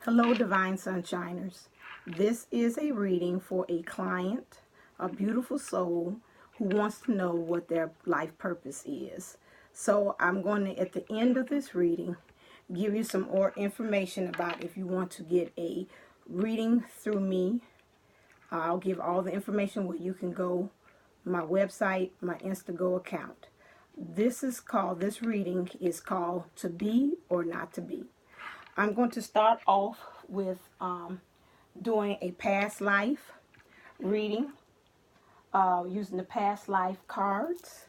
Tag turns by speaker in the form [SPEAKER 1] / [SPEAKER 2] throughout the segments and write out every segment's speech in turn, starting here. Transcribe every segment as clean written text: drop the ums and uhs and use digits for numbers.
[SPEAKER 1] Hello, Divine Sunshiners. This is a reading for a client, a beautiful soul who wants to know what their life purpose is. So I'm going to, at the end of this reading, give you some more information about if you want to get a reading through me. I'll give all the information where you can go, my website, my Instantgo account. This reading is called To Be or Not to Be. I'm going to start off with doing a past life reading using the past life cards,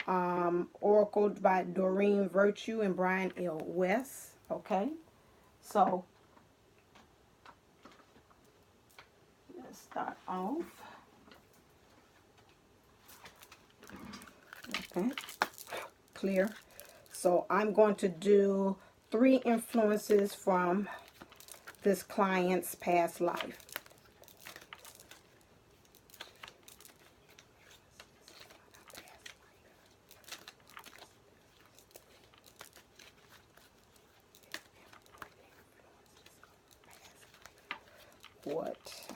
[SPEAKER 1] oracled by Doreen Virtue and Brian L. West. Okay, so let's start off. Okay, clear. So I'm going to do 3 influences from this client's past life.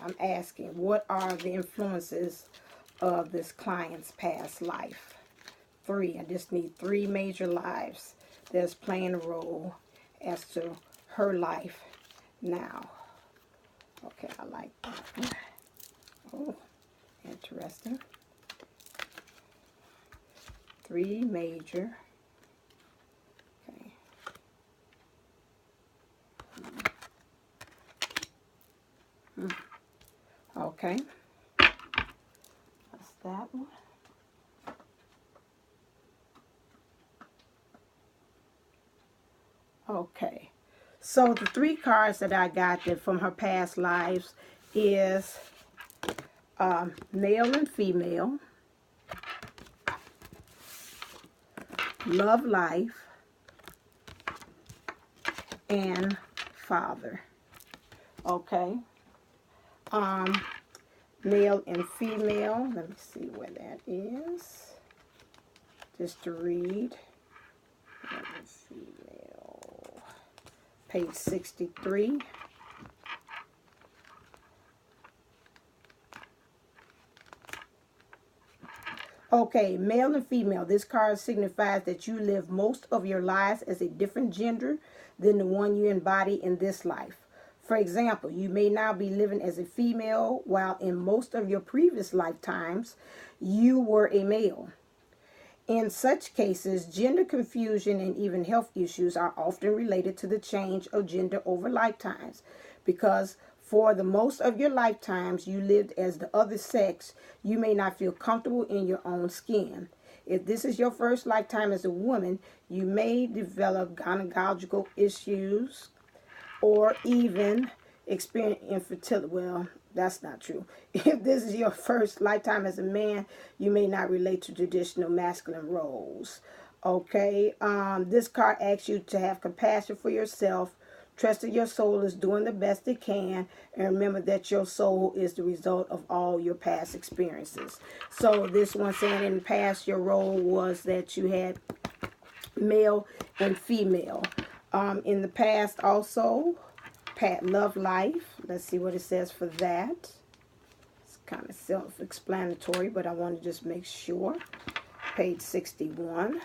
[SPEAKER 1] I'm asking, what are the influences of this client's past life? 3. I just need 3 major lives that's playing a role as to her life now. Okay, I like that. Oh, interesting. 3 major. Okay. That's that one. Okay. So the 3 cards that I got from her past lives is male and female, love life, and father. Okay. Male and female. Let me see where that is. Just to read. Male and female. Page 63. Okay, male and female. This card signifies that you live most of your lives as a different gender than the one you embody in this life. For example, you may now be living as a female while in most of your previous lifetimes you were a male. In such cases, gender confusion and even health issues are often related to the change of gender over lifetimes, because for the most of your lifetimes you lived as the other sex, you may not feel comfortable in your own skin. If this is your first lifetime as a woman, you may develop gynecological issues or even experience infertility. Well, that's not true. If this is your first lifetime as a man, you may not relate to traditional masculine roles. Okay, this card asks you to have compassion for yourself, trust that your soul is doing the best it can, and remember that your soul is the result of all your past experiences. So this one saying in the past your role was that you had male and female. In the past also, love life. Let's see what it says for that. It's kind of self-explanatory, but I want to just make sure. Page 61.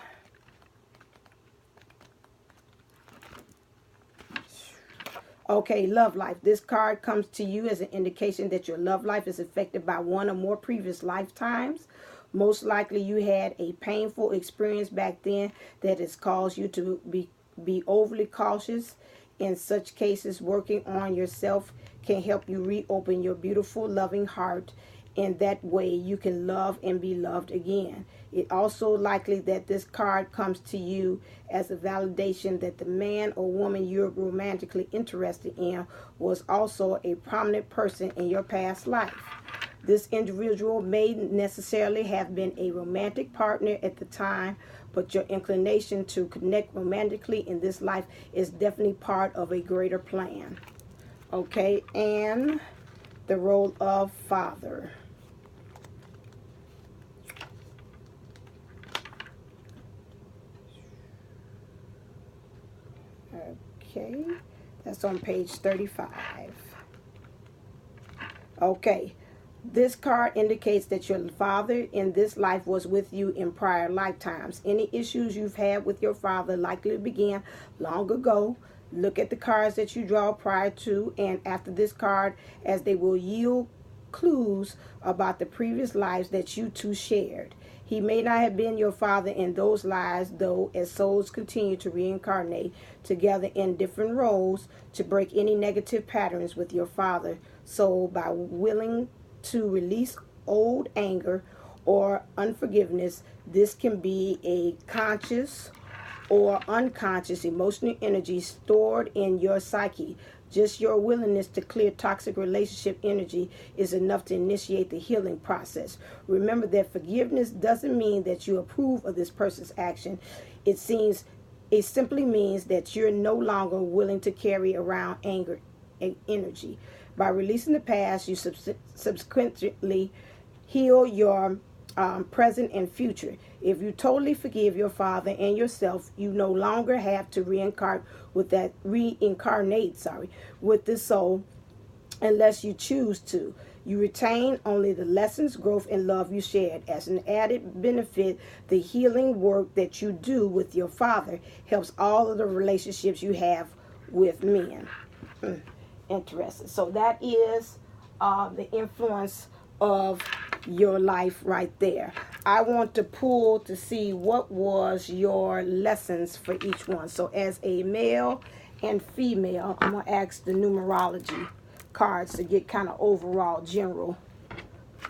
[SPEAKER 1] Okay, love life. This card comes to you as an indication that your love life is affected by one or more previous lifetimes. Most likely you had a painful experience back then that has caused you to be overly cautious. In such cases, working on yourself can help you reopen your beautiful, loving heart. In that way, you can love and be loved again. It also likely that this card comes to you as a validation that the man or woman you're romantically interested in was also a prominent person in your past life. This individual may necessarily have been a romantic partner at the time, but your inclination to connect romantically in this life is definitely part of a greater plan. Okay, and the role of father. Okay, That's on page 35. Okay. This card indicates that your father in this life was with you in prior lifetimes. Any issues you've had with your father likely began long ago. Look at the cards that you draw prior to and after this card, as they will yield clues about the previous lives that you two shared. He may not have been your father in those lives, though, as souls continue to reincarnate together in different roles to break any negative patterns with your father. So, by willing to release old anger or unforgiveness, this can be a conscious or unconscious emotional energy stored in your psyche. Just your willingness to clear toxic relationship energy is enough to initiate the healing process. Remember that forgiveness doesn't mean that you approve of this person's action. It simply means that you're no longer willing to carry around anger and energy. By releasing the past, you subsequently heal your present and future. If you totally forgive your father and yourself, you no longer have to reincarnate with this soul unless you choose to. You retain only the lessons, growth, and love you shared. As an added benefit, the healing work that you do with your father helps all of the relationships you have with men. Interesting. So that is the influence of your life right there. I want to pull to see what was your lessons for each one. So as a male and female, I'm going to ask the numerology cards to get kind of overall general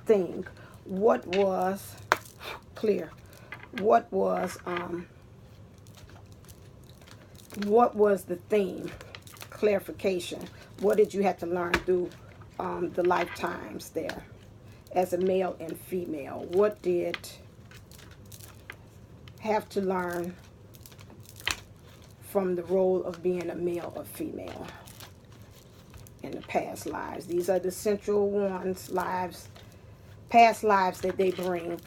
[SPEAKER 1] thing. What was clear? What was the theme? Clarification. What did you have to learn through the lifetimes there as a male and female? What did have to learn from the role of being a male or female in the past lives? These are the central ones, past lives that they bring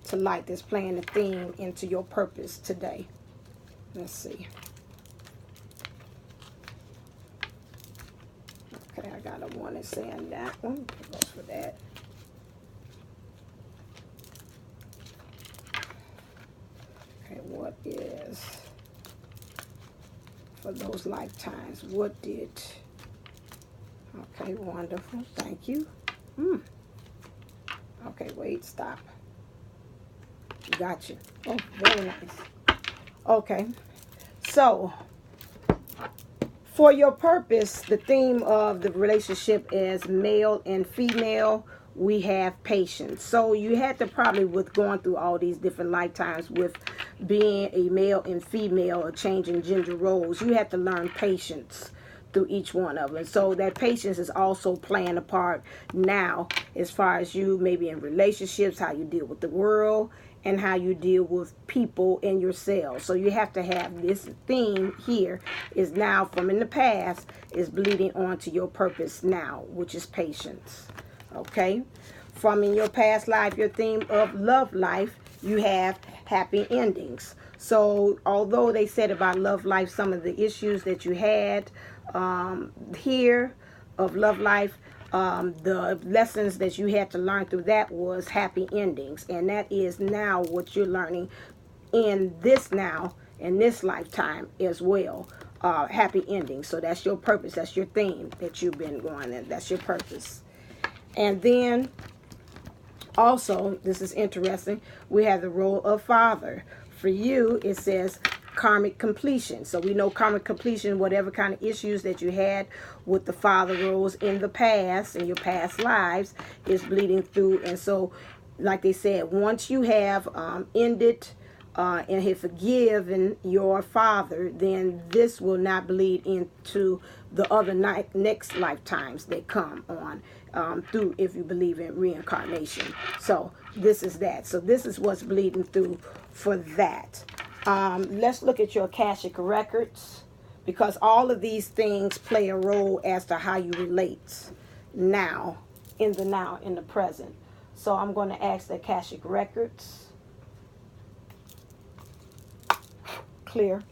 [SPEAKER 1] to light, that's playing the theme into your purpose today. Let's see. Okay, I got a one that's saying that one. Goes for that. Okay, what is for those lifetimes? What did? Okay, wonderful. Thank you. Okay, wait, stop. Gotcha. Oh, very nice. Okay, so for your purpose, the theme of the relationship is male and female. We have patience. So you had to probably, with going through all these different lifetimes with being a male and female or changing gender roles, you had to learn patience through each one of them. So that patience is also playing a part now as far as you maybe in relationships, how you deal with the world, and how you deal with people and yourselves. So you have to have this theme here is now from in the past is bleeding on to your purpose now, which is patience. Okay? From in your past life, your theme of love life, you have happy endings. So although they said about love life, some of the issues that you had here of love life, the lessons that you had to learn through that was happy endings. And that is now what you're learning in this lifetime as well. Happy endings. So that's your purpose. That's your theme that you've been going in. That's your purpose. And then also, this is interesting, we have the role of father. For you, it says karmic completion. So we know karmic completion, whatever kind of issues that you had with the father roles in the past, in your past lives, is bleeding through. And so, like they said, once you have ended and have forgiven your father, then this will not bleed into the other next lifetimes that come on through, if you believe in reincarnation. So this is that. So this is what's bleeding through for that. Let's look at your Akashic records, because all of these things play a role as to how you relate now, in the present. So I'm going to ask the Akashic records. Clear.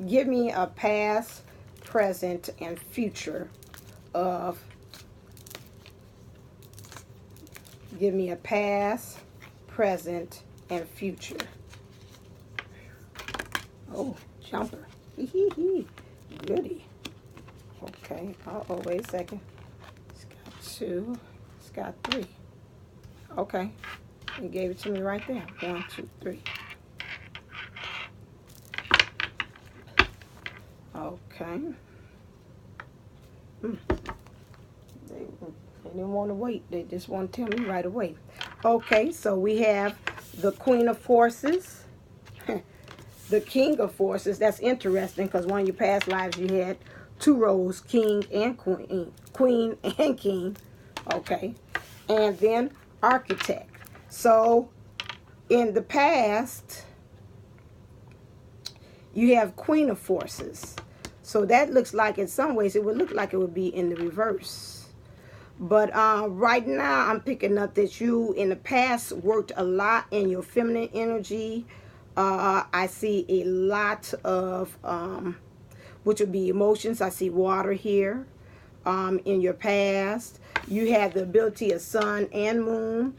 [SPEAKER 1] give me a past, present, and future of, give me a past, present, and future. Oh, jumper. Goody. Okay. Uh-oh, wait a second. It's got 2. It's got 3. Okay. He gave it to me right there. 1, 2, 3. Okay. They didn't want to wait. They just want to tell me right away. Okay, so we have the Queen of Forces, the King of Forces. That's interesting because one of your past lives you had 2 roles, King and Queen. Queen and King. Okay. And then Architect. So in the past, you have Queen of Forces. So that looks like, in some ways, it would look like it would be in the reverse. But right now, I'm picking up that you, in the past, worked a lot in your feminine energy. I see a lot of, which would be emotions. I see water here in your past. You had the ability of sun and moon.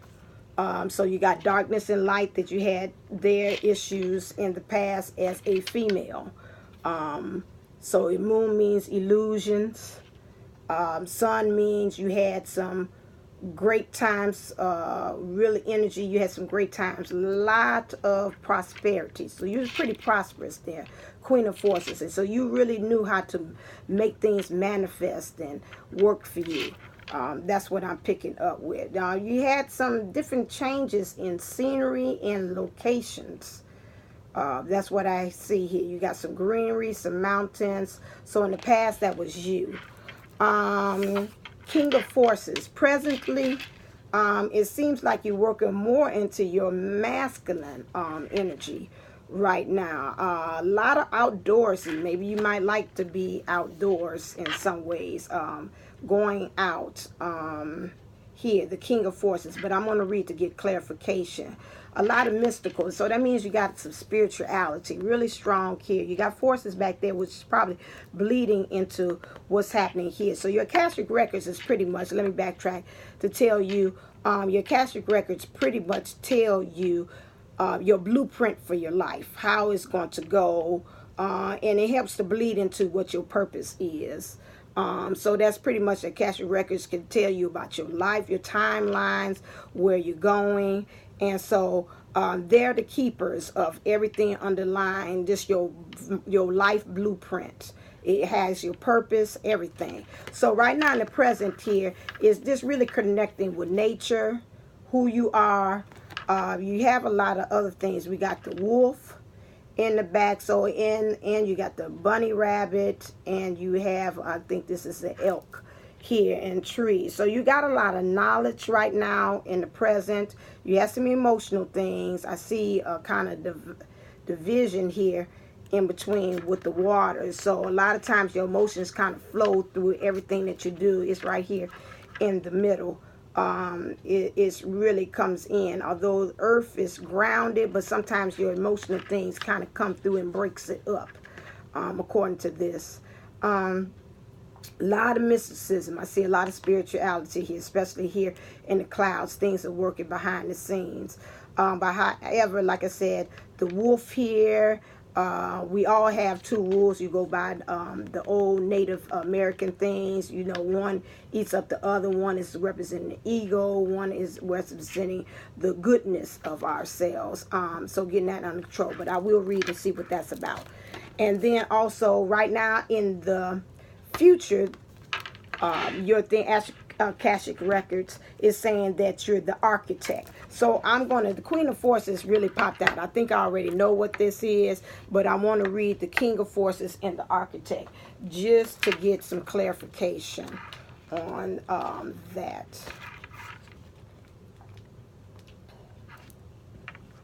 [SPEAKER 1] So you got darkness and light that you had their issues in the past as a female. So moon means illusions. Sun means you had some great times, really energy. You had some great times, lot of prosperity. So you was pretty prosperous there, Queen of Forces. And so you really knew how to make things manifest and work for you. That's what I'm picking up with. You had some different changes in scenery and locations. That's what I see here. You got some greenery, some mountains. So in the past, that was you. King of Forces. Presently, it seems like you're working more into your masculine energy right now. A lot of outdoorsy. Maybe you might like to be outdoors in some ways. Going out. Here, the King of Forces. But I'm going to read to get clarification. A lot of mystical. So that means you got some spirituality. Really strong here. You got forces back there, which is probably bleeding into what's happening here. So your Akashic Records is pretty much, let me backtrack to tell you, your Akashic Records pretty much tell you your blueprint for your life, how it's going to go, and it helps to bleed into what your purpose is. So that's pretty much Akashic Records can tell you about your life, your timelines, where you're going. And so they're the keepers of everything underlying just your life blueprint. It has your purpose, everything. So right now in the present here is just really connecting with nature, who you are. You have a lot of other things. We got the wolf in the back. So and you got the bunny rabbit, and you have, I think this is the elk here in trees. So you got a lot of knowledge right now in the present. You have some emotional things. I see a kind of division here in between with the water. So a lot of times your emotions kind of flow through everything that you do. It's right here in the middle. It really comes in. Although earth is grounded, but sometimes your emotional things kind of come through and breaks it up, according to this. A lot of mysticism. I see a lot of spirituality here, especially here in the clouds. Things are working behind the scenes. But however, like I said, the wolf here, we all have 2 wolves. You go by the old Native American things. You know, one eats up the other. One is representing the ego. One is representing the goodness of ourselves. So getting that under control. But I will read and see what that's about. And then also right now in the future, your thing, Akashic Records is saying that you're the architect. So I'm going to, the Queen of Forces really popped out. I think I already know what this is, but I want to read the King of Forces and the architect just to get some clarification on that.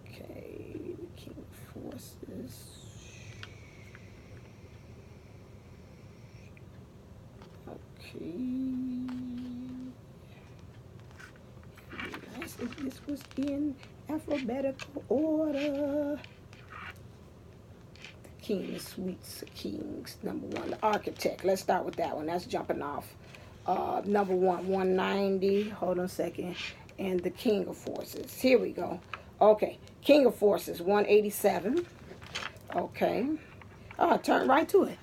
[SPEAKER 1] Okay, the King of Forces. If this was in alphabetical order. The King of Sweets, Kings, number one. The Architect. Let's start with that one. That's jumping off. Number one, 190. Hold on a second. And the King of Forces. Here we go. Okay. King of Forces, 187. Okay. Oh, turn right to it.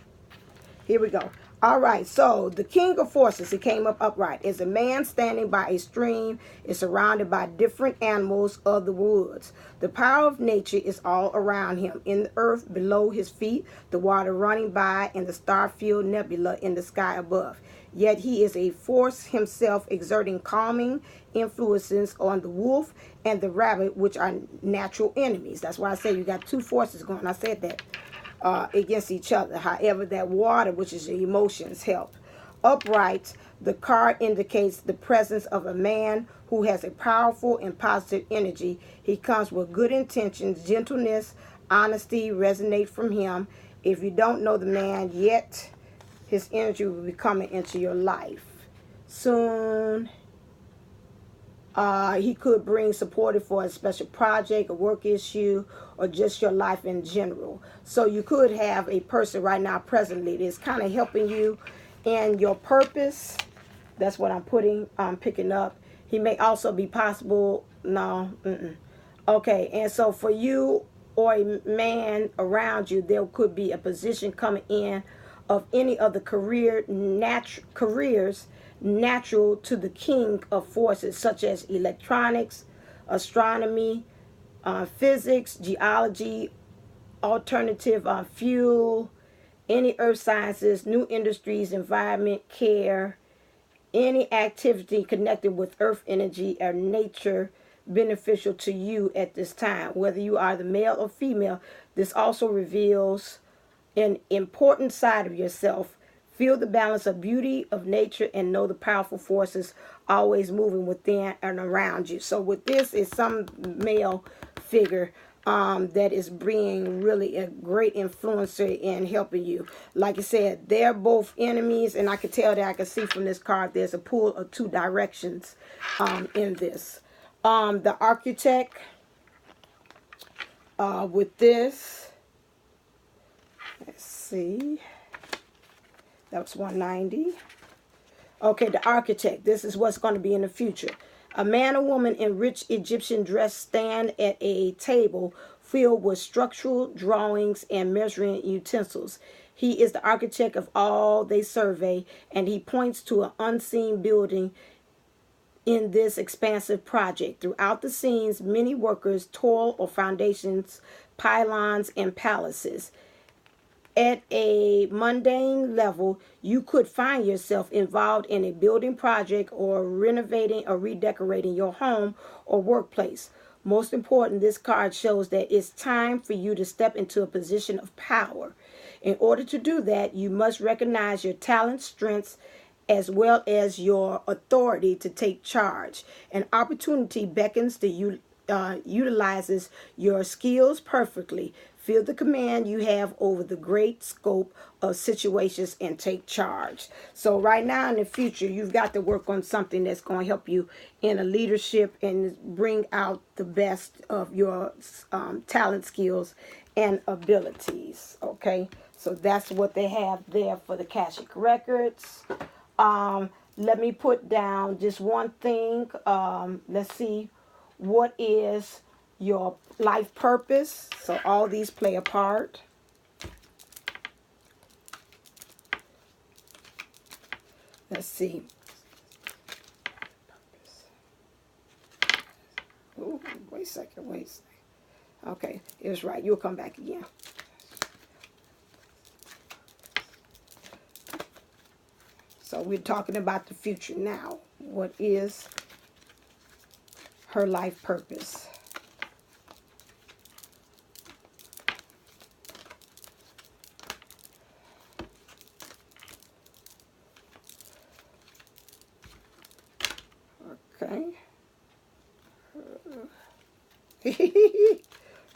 [SPEAKER 1] Here we go. All right, so the King of Forces, he came up upright, is a man standing by a stream, is surrounded by different animals of the woods. The power of nature is all around him, in the earth below his feet, the water running by, and the star-filled nebula in the sky above. Yet he is a force himself, exerting calming influences on the wolf and the rabbit, which are natural enemies. That's why I say you got two forces going. I said that. Against each other. However, that water, which is your emotions, help. Upright, the card indicates the presence of a man who has a powerful and positive energy. He comes with good intentions, gentleness, honesty resonate from him. If you don't know the man yet, his energy will be coming into your life soon. He could bring support for a special project, a work issue, or just your life in general. So you could have a person right now presently that's kind of helping you in your purpose. That's what I'm picking up. He may also be possible. No. Okay. And so for you or a man around you, there could be a position coming in of any of the careers natural to the King of Forces, such as electronics, astronomy, physics, geology, alternative fuel, any earth sciences, new industries, environment, care, any activity connected with earth energy or nature beneficial to you at this time. Whether you are the male or female, this also reveals an important side of yourself. Feel the balance of beauty of nature and know the powerful forces always moving within and around you. So with this is some male figure that is bringing really a great influencer in helping you. Like I said, they're both enemies, and I can tell that I can see from this card there's a pull of two directions in this. The Architect with this, let's see. That was 190. Okay, the Architect. This is what's going to be in the future. A man or woman in rich Egyptian dress stand at a table filled with structural drawings and measuring utensils. He is the architect of all they survey, and he points to an unseen building in this expansive project. Throughout the scenes, many workers toil on foundations, pylons, and palaces. At a mundane level, you could find yourself involved in a building project or renovating or redecorating your home or workplace. Most important, this card shows that it's time for you to step into a position of power. In order to do that, you must recognize your talents, strengths, as well as your authority to take charge. An opportunity beckons to you, utilizes your skills perfectly. Feel the command you have over the great scope of situations and take charge. So right now in the future, you've got to work on something that's going to help you in a leadership and bring out the best of your talent, skills, and abilities. Okay, so that's what they have there for the Akashic Records. Let me put down just one thing. Let's see, what is your life purpose? So all these play a part. Let's see. Ooh, wait a second. Okay, it was right. You'll come back again. So we're talking about the future now. What is her life purpose? Okay.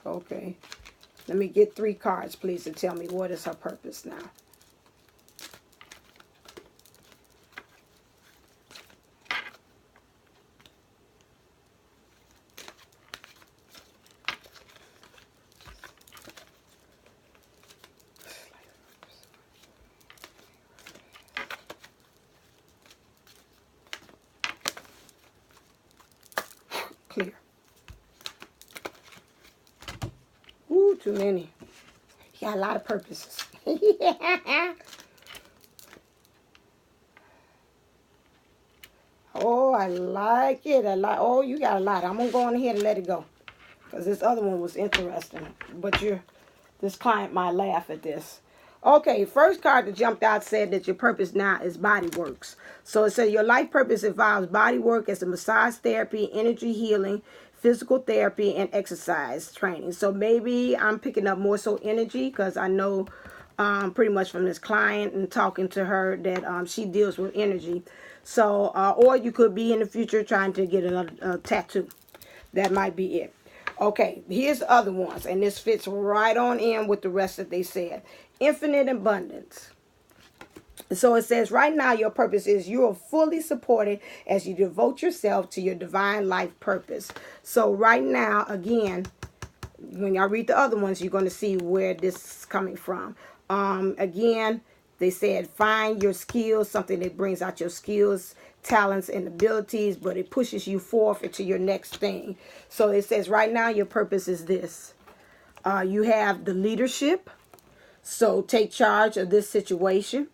[SPEAKER 1] Okay. Let me get 3 cards, please, to tell me what is her purpose now. clear. Ooh, too many. He got a lot of purposes. Oh, I like it. Oh, you got a lot. I'm going to go on ahead and let it go. Because this other one was interesting. But this client might laugh at this. Okay, first card that jumped out said that your purpose now is body works. So it said your life purpose involves body work as a massage therapy, energy healing, physical therapy, and exercise training. So maybe I'm picking up more so energy because I know pretty much from this client and talking to her that she deals with energy. So, or you could be in the future trying to get another tattoo. That might be it. Okay, here's the other ones, and this fits right on in with the rest that they said. Infinite abundance. So it says, right now your purpose is you are fully supported as you devote yourself to your divine life purpose. So right now, again, when y'all read the other ones, you're going to see where this is coming from. Again, they said find your skills, something that brings out your skills, talents, and abilities, but it pushes you forth into your next thing. So it says right now your purpose is this. You have the leadership. So take charge of this situation.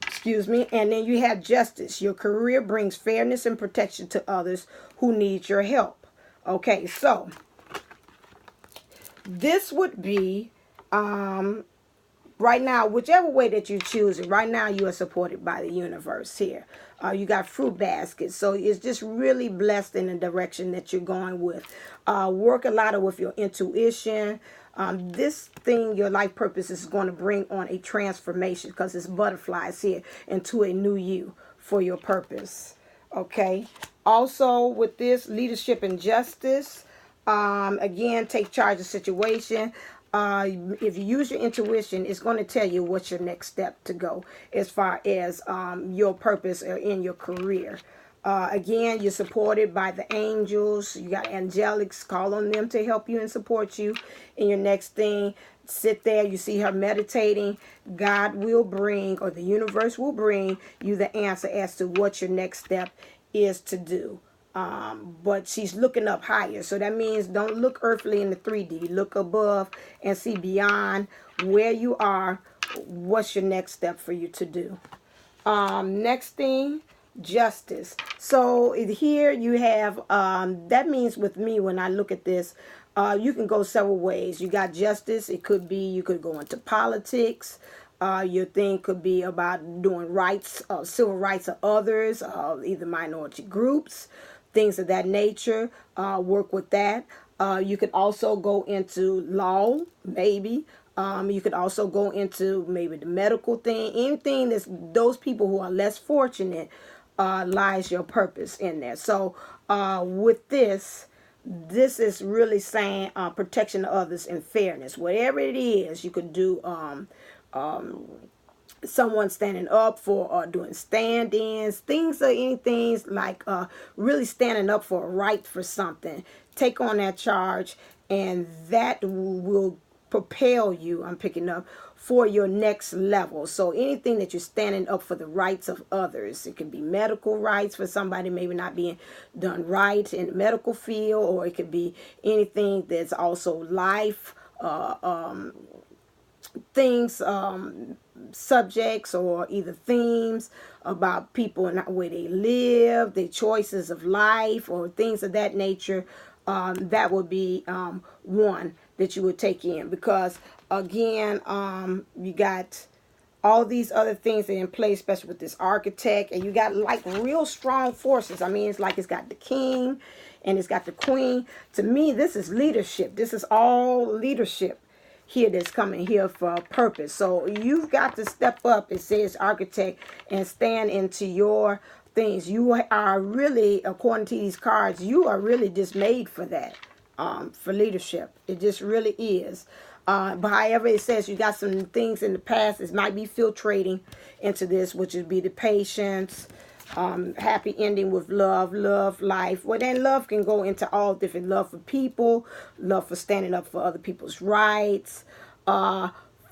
[SPEAKER 1] Excuse me. And then you have justice. Your career brings fairness and protection to others who need your help. Okay, so this would be right now, whichever way that you choose it, right now you are supported by the universe here. You got fruit baskets. So it's just really blessed in the direction that you're going with. Work a lot with your intuition. This thing, your life purpose, is going to bring on a transformation because it's butterflies here into a new you for your purpose. Okay. Also with this, leadership and justice. Again, take charge of the situation. If you use your intuition, it's going to tell you what's your next step to go as far as your purpose or in your career. Again, you're supported by the angels. You got angelics. Call on them to help you and support you in your next thing. Sit there. You see her meditating. God will bring, or the universe will bring you the answer as to what your next step is to do. But she's looking up higher. So that means don't look earthly in the 3D. Look above and see beyond where you are. What's your next step for you to do? Next thing, justice. So here you have, that means with me when I look at this, you can go several ways. You got justice. It could be, you could go into politics. Your thing could be about doing rights, civil rights of others, either minority groups, things of that nature. Work with that. You could also go into law, maybe. You could also go into maybe the medical thing. Anything that's those people who are less fortunate, lies your purpose in there. So with this is really saying protection of others and fairness. Whatever it is, you could do someone standing up for doing stand-ins, things or anything like really standing up for a right for something. Take on that charge, and that will propel you, I'm picking up, for your next level. So anything that you're standing up for the rights of others, it can be medical rights for somebody maybe not being done right in the medical field, or it could be anything that's also life things, subjects, or either themes about people and where they live, their choices of life, or things of that nature. That would be one that you would take in, because again, you got all these other things that are in place, especially with this architect, and you got like real strong forces. I mean, it's like it's got the king and it's got the queen. To me, this is leadership. This is all leadership here that's coming here for a purpose. So you've got to step up, it says architect, and stand into your things. You are really, according to these cards, you are really just made for that, for leadership. It just really is. But however, it says you got some things in the past that might be filtrating into this, which would be the patience, happy ending with love, life. Well, then love can go into all different, love for people, love for standing up for other people's rights,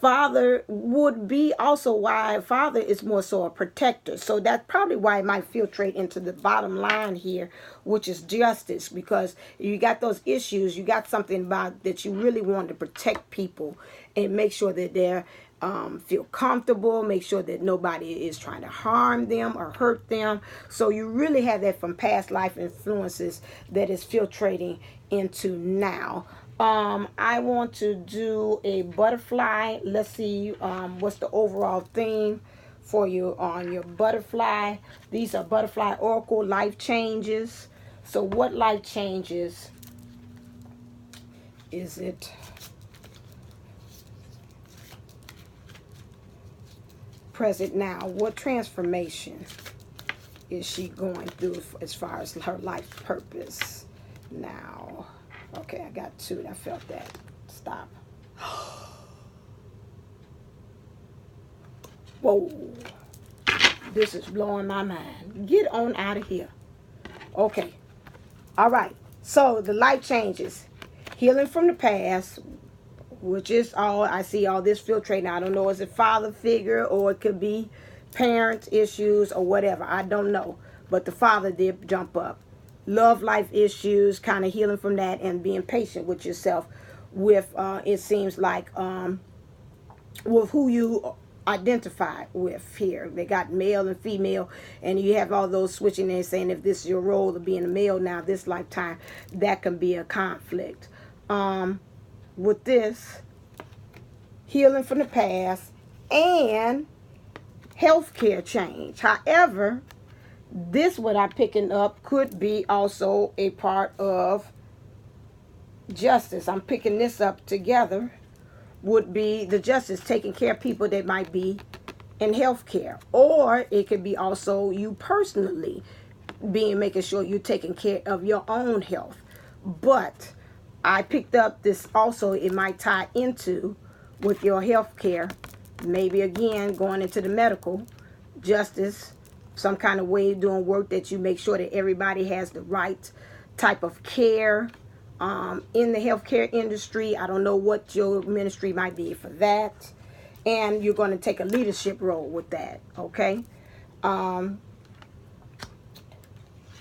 [SPEAKER 1] Father would be also why Father is more so a protector. So that's probably why it might filtrate into the bottom line here, which is justice. Because you got those issues, you got something about that you really want to protect people and make sure that they're feel comfortable, make sure that nobody is trying to harm them or hurt them. So you really have that from past life influences that is filtrating into now. I want to do a butterfly. Let's see what's the overall theme for you on your butterfly. These are butterfly oracle life changes. So what life changes is it? Present now. What transformation is she going through as far as her life purpose now? Okay, I got two. I felt that. Stop. Whoa. This is blowing my mind. Get on out of here. Okay. All right. So the life changes. Healing from the past, which is all I see all this filtrating. I don't know, is it father figure or it could be parent issues or whatever. I don't know. But the father did jump up. Love life issues, kind of healing from that and being patient with yourself with, it seems like, with who you identify with here. They got male and female, and you have all those switching and saying if this is your role of being a male now, this lifetime, that can be a conflict. With this, healing from the past and healthcare change. However, this what I'm picking up could be also a part of justice. I'm picking this up together would be the justice, taking care of people that might be in healthcare, or it could be also you personally making sure you're taking care of your own health. But I picked up this also, it might tie into with your health care, maybe again going into the medical justice, some kind of way of doing work that you make sure that everybody has the right type of care in the healthcare industry. I don't know what your ministry might be for that, and you're going to take a leadership role with that. Okay.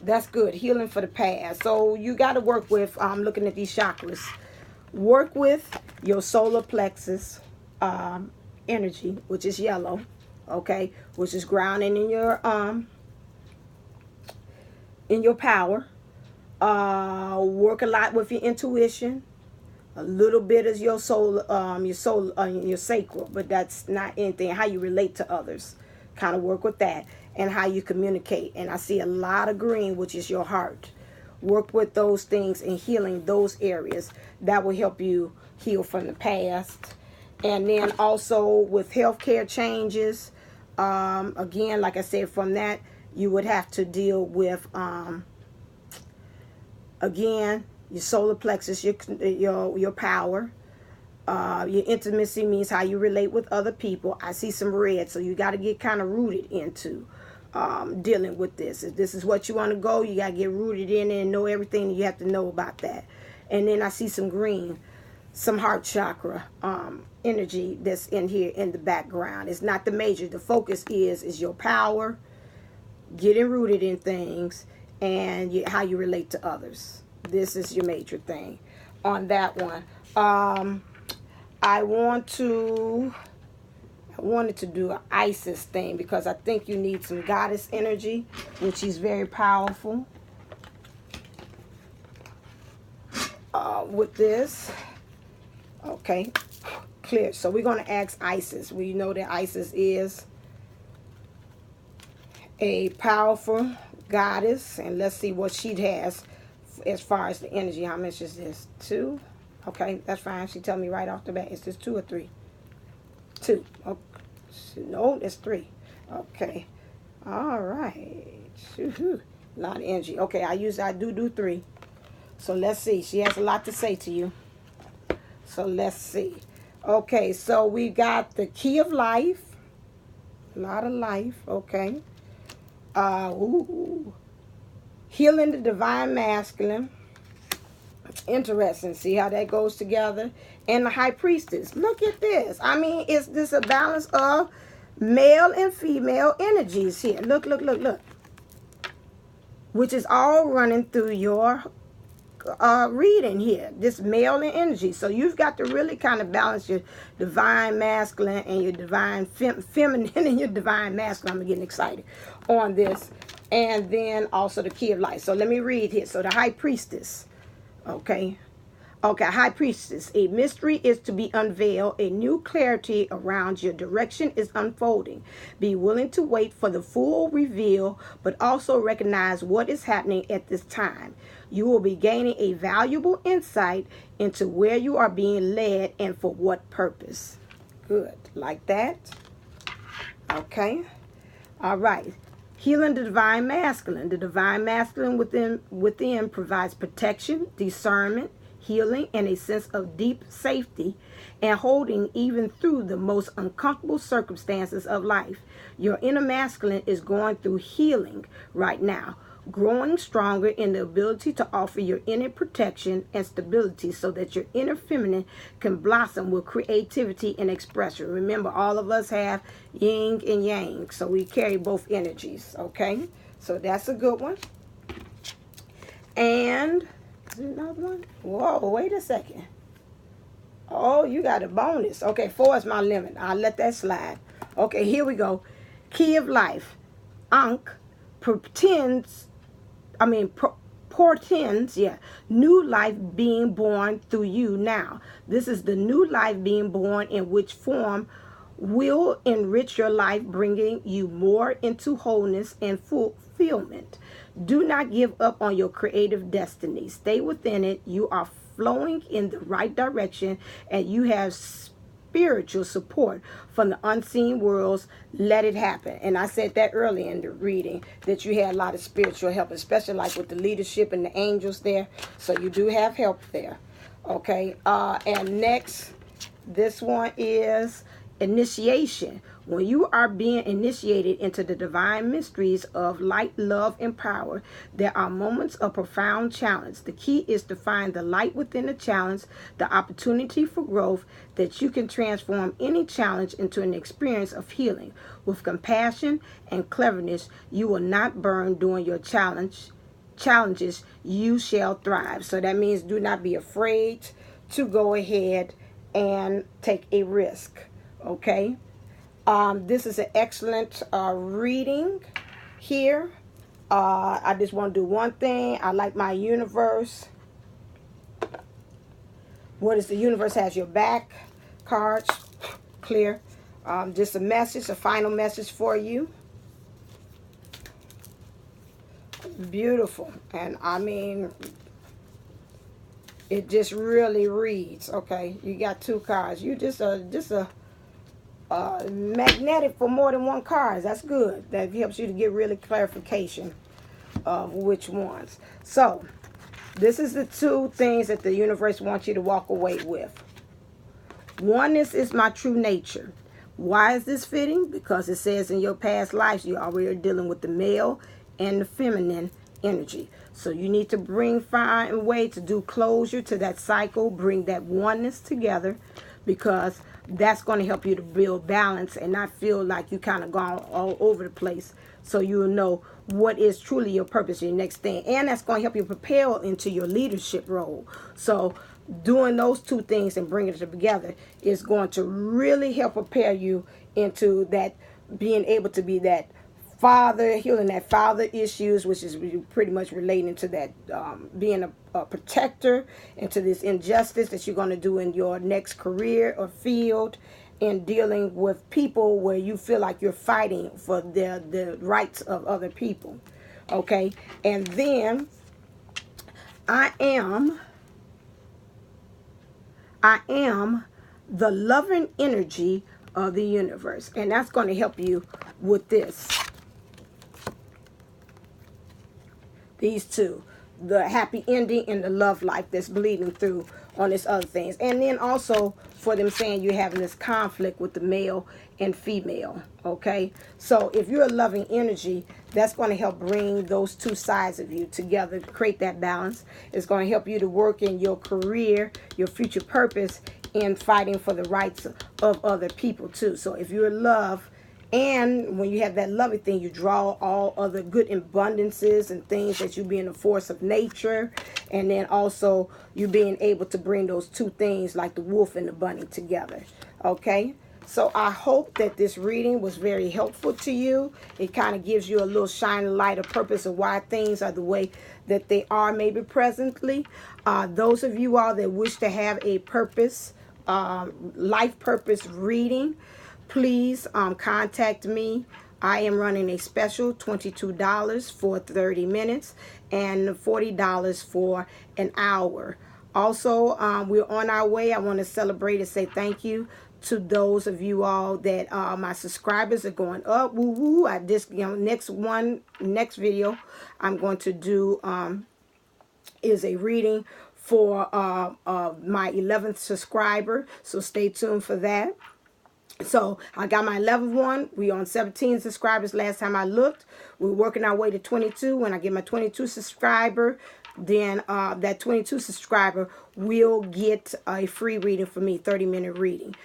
[SPEAKER 1] That's good. Healing for the past. So you got to work with, looking at these chakras, work with your solar plexus energy, which is yellow, okay, which is grounding in your power. Work a lot with your intuition. A little bit is your soul, your sacral, but that's not anything. How you relate to others, kind of work with that, and how you communicate. And I see a lot of green, which is your heart. Work with those things and healing those areas. That will help you heal from the past. And then also with healthcare changes, again, like I said, from that you would have to deal with again, your solar plexus, your power. Your intimacy means how you relate with other people. I see some red, so you got to get kind of rooted into dealing with this. If this is what you want to go, you got to get rooted in it and know everything you have to know about that. And then I see some green, some heart chakra energy that's in here in the background. It's not the major. The focus is your power, getting rooted in things, and how you relate to others. This is your major thing on that one. I wanted to do an Isis thing because I think you need some goddess energy, which is very powerful. With this, okay, clear. So we're going to ask Isis. We know that Isis is a powerful goddess, and let's see what she has as far as the energy. How much is this? 2. Okay, that's fine. She tell me right off the bat. Is this 2 or 3? 2. Oh, no, it's 3. Okay. All right. A lot of energy. Okay, I do 3. So let's see. She has a lot to say to you. So let's see. Okay, so we got the key of life. A lot of life. Okay. Healing the divine masculine. Interesting. See how that goes together? And the high priestess. Look at this. I mean, is this a balance of male and female energies here? Look, look, look, look. Which is all running through your reading here. This male and energy. So you've got to really kind of balance your divine masculine and your divine feminine and your divine masculine. I'm getting excited on this. And then also the key of life. So let me read here. So the high priestess. Okay. Okay, high priestess. A mystery is to be unveiled. A new clarity around your direction is unfolding. Be willing to wait for the full reveal, but also recognize what is happening at this time. You will be gaining a valuable insight into where you are being led and for what purpose. Good. Like that. Okay. All right. Healing the divine masculine. The divine masculine within provides protection, discernment, healing, and a sense of deep safety and holding even through the most uncomfortable circumstances of life. Your inner masculine is going through healing right now, growing stronger in the ability to offer your inner protection and stability so that your inner feminine can blossom with creativity and expression. Remember, all of us have yin and yang, so we carry both energies, okay? So that's a good one. And is there another one? Whoa, wait a second. Oh, you got a bonus. Okay, 4 is my limit. I'll let that slide. Okay, here we go. Key of life. Ankh portends, new life being born through you now. This is the new life being born, in which form will enrich your life, bringing you more into wholeness and fulfillment. Do not give up on your creative destiny. Stay within it. You are flowing in the right direction, and you have spiritual support from the unseen worlds. Let it happen. And I said that earlier in the reading, that you had a lot of spiritual help, especially like with the leadership and the angels there. So you do have help there. Okay. And next, this one is initiation. When you are being initiated into the divine mysteries of light, love, and power, there are moments of profound challenge. The key is to find the light within the challenge, the opportunity for growth, that you can transform any challenge into an experience of healing. With compassion and cleverness, you will not burn during your challenges. You shall thrive. So that means do not be afraid to go ahead and take a risk. Okay. This is an excellent reading here. I just want to do one thing. I like my universe. What is the universe? Has your back cards clear. Just a message, a final message for you. Beautiful. And I mean, it just really reads. Okay, you got 2 cards. You just a magnetic for more than 1 card. That's good. That helps you to get really clarification of which ones. So this is the 2 things that the universe wants you to walk away with. Oneness is my true nature. Why is this fitting? Because it says in your past lives you already are dealing with the male and the feminine energy. So you need to find a way to do closure to that cycle, bring that oneness together, because that's going to help you to build balance and not feel like you kind of gone all over the place. So you'll know what is truly your purpose, your next thing. And that's going to help you prepare into your leadership role. So doing those 2 things and bringing it together is going to really help prepare you into that, being able to be that father, healing that father issues, which is pretty much relating to that being a protector, and to this injustice that you're going to do in your next career or field, in dealing with people where you feel like you're fighting for the rights of other people. Okay. And then I am the loving energy of the universe, and that's going to help you with this. These 2, the happy ending and the love life that's bleeding through on this other things. And then also for them saying you're having this conflict with the male and female. Okay, so if you're a loving energy, that's going to help bring those two sides of you together, create that balance. It's going to help you to work in your career, your future purpose, in fighting for the rights of other people too. So if you're love, and when you have that loving thing, you draw all other good abundances and things that you being a force of nature. And then also you being able to bring those two things like the wolf and the bunny together. Okay. So I hope that this reading was very helpful to you. It kind of gives you a little shining light of purpose of why things are the way that they are maybe presently. Those of you all that wish to have a purpose, life purpose reading, please contact me. I am running a special $22 for 30 minutes and $40 for an hour. Also, we're on our way. I want to celebrate and say thank you to those of you all that my subscribers are going up. Woo woo! I just, next video I'm going to do is a reading for my 11th subscriber. So stay tuned for that. So I got my 11th one. We on 17 subscribers last time I looked. We're working our way to 22. When I get my 22 subscriber, then that 22 subscriber will get a free reading for me, 30-minute reading.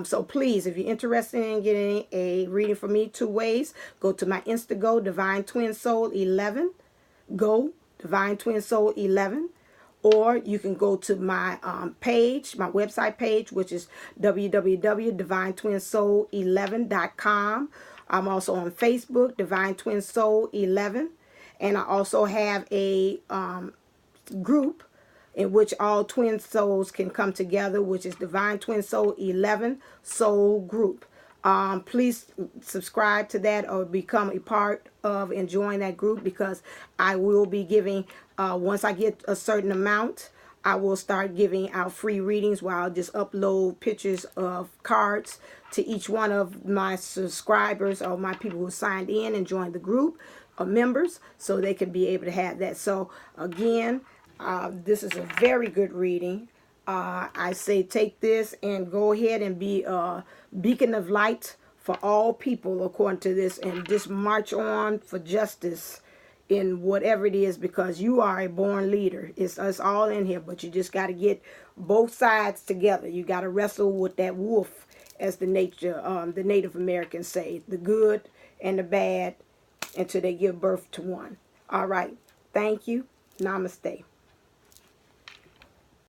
[SPEAKER 1] So please, if you're interested in getting a reading from me, two ways. Go to my Instantgo, Divine Twin Soul 11. Go, Divine Twin Soul 11. Or you can go to my page, my website page, which is www.divinetwinsoul11.com. I'm also on Facebook, Divine Twin Soul 11. And I also have a group in which all twin souls can come together, which is Divine Twin Soul 11 Soul Group. Please subscribe to that or become a part of and join that group, because I will be giving, once I get a certain amount, I will start giving out free readings where I'll just upload pictures of cards to each one of my subscribers or my people who signed in and joined the group of members, so they can be able to have that. So again, this is a very good reading. I say take this and go ahead and be a beacon of light for all people according to this, and just march on for justice in whatever it is, because you are a born leader. It's us all in here, but you just got to get both sides together. You got to wrestle with that wolf, as the Native Americans say, the good and the bad, until they give birth to one. All right. Thank you. Namaste.